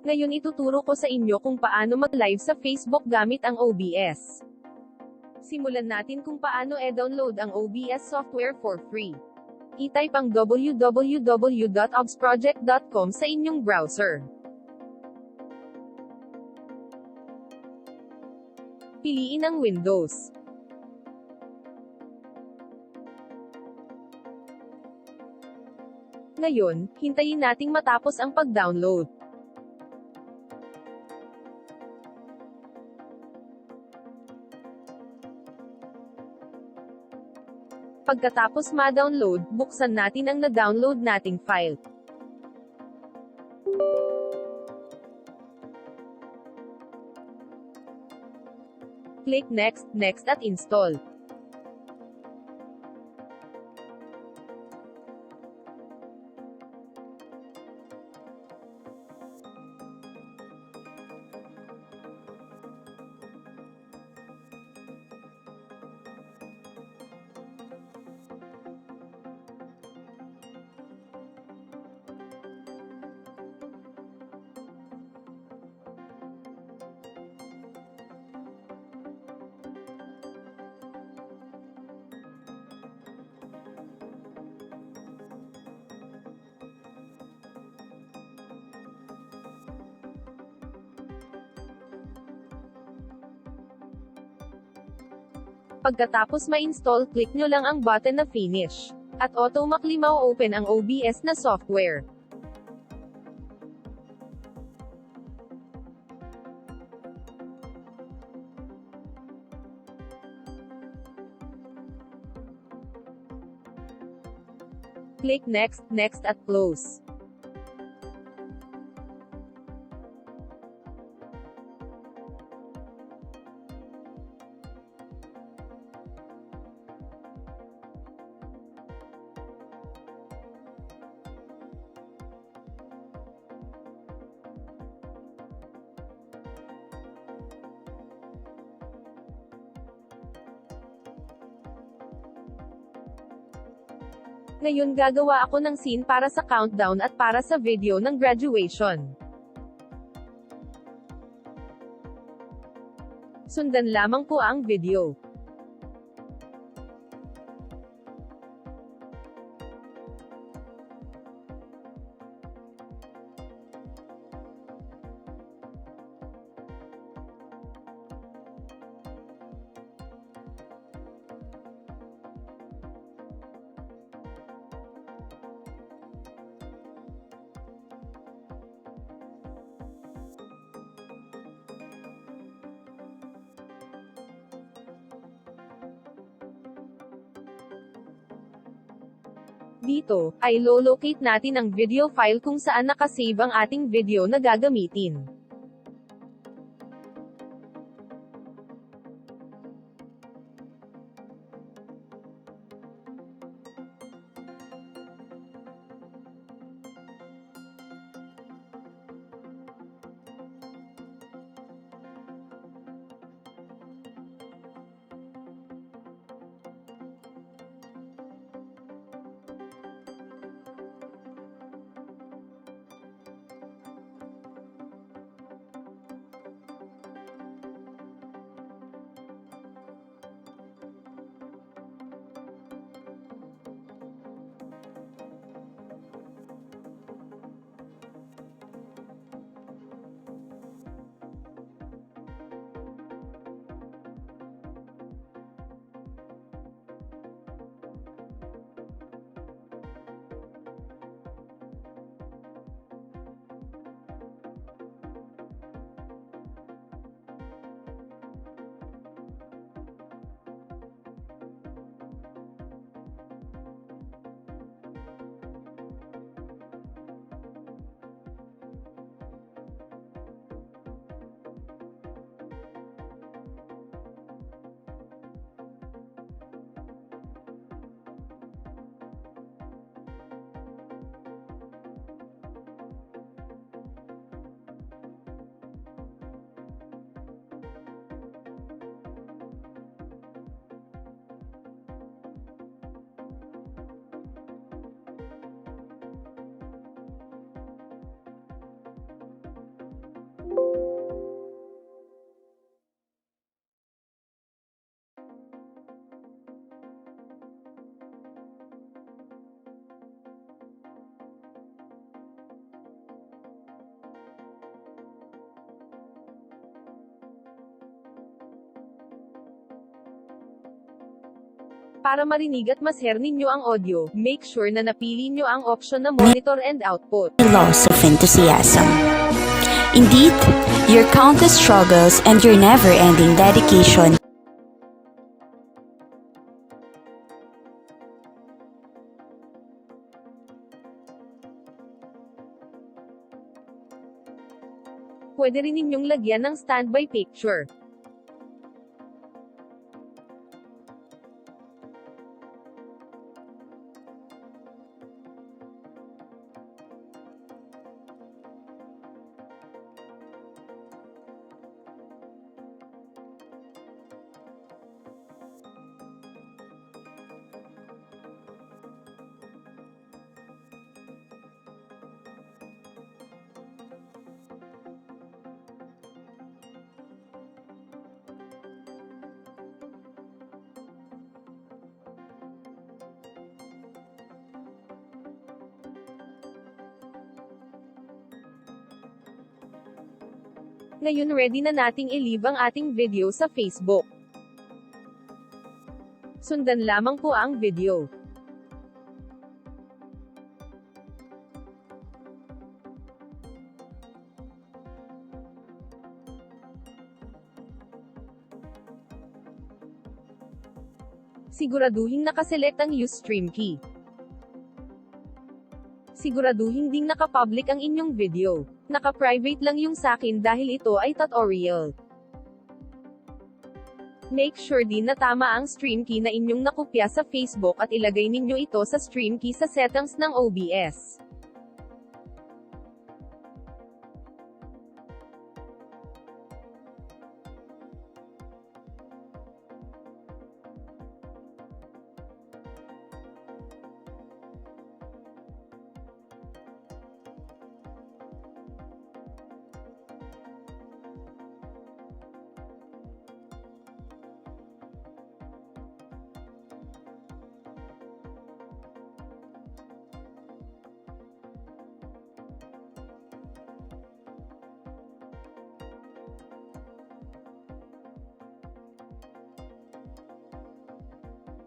Ngayon ituturo ko sa inyo kung paano mag-live sa Facebook gamit ang OBS. Simulan natin kung paano e-download ang OBS software for free. I-type ang www.obsproject.com sa inyong browser. Piliin ang Windows. Ngayon, hintayin nating matapos ang pag-download. Pagkatapos ma-download, buksan natin ang na-download nating file. Click Next, Next at Install. Pagkatapos ma-install, click nyo lang ang button na Finish. At automatically ma-open ang OBS na software. Click Next, Next at Close. Ngayon gagawa ako ng scene para sa countdown at para sa video ng graduation. Sundan lamang po ang video. Dito, ay locate natin ang video file kung saan nakasave ang ating video na gagamitin. Para marinig at masher ninyo ang audio, make sure na napili nyo ang option na monitor and output. Loss of enthusiasm. Indeed, your countless struggles and your never-ending dedication Pwede rin ninyong lagyan ng standby picture. Ngayon ready na nating i-leave ang ating video sa Facebook. Sundan lamang po ang video. Siguraduhin nakaselect ang Use Stream Key. Siguraduhin ding naka-public ang inyong video. Naka-private lang yung sakin dahil ito ay tutorial. Make sure din na tama ang stream key na inyong nakopya sa Facebook at ilagay ninyo ito sa stream key sa settings ng OBS.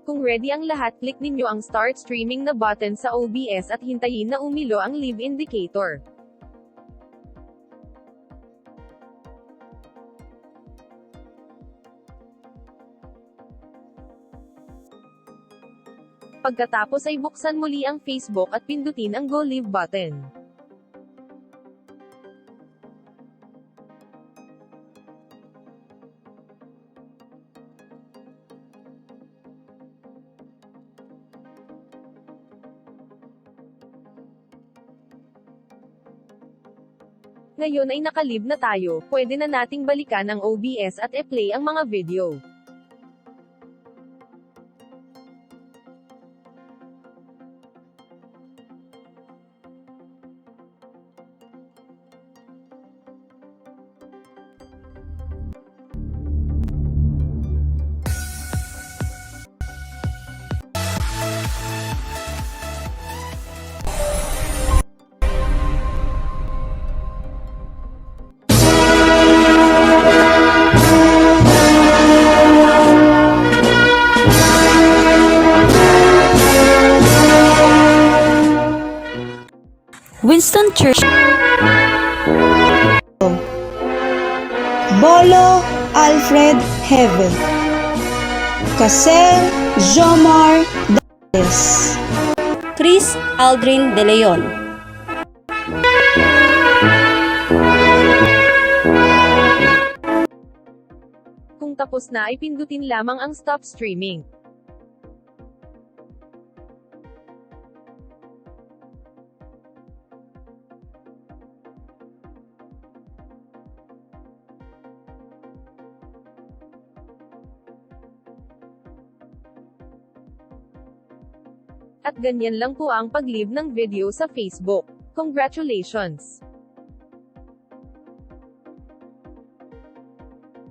Kung ready ang lahat, click ninyo ang Start Streaming na button sa OBS at hintayin na umilo ang live indicator. Pagkatapos ay buksan muli ang Facebook at pindutin ang Go Live button. Ngayon ay nakalib na tayo, pwede na nating balikan ang OBS at i-play ang mga video. Winston Churchill. Bolo Alfred Heaven, Casel Jomar Dales, Chris Aldrin De Leon. Kung tapos na ay pindutin lamang ang Stop Streaming. At ganyan lang po ang pag-live ng video sa Facebook. Congratulations!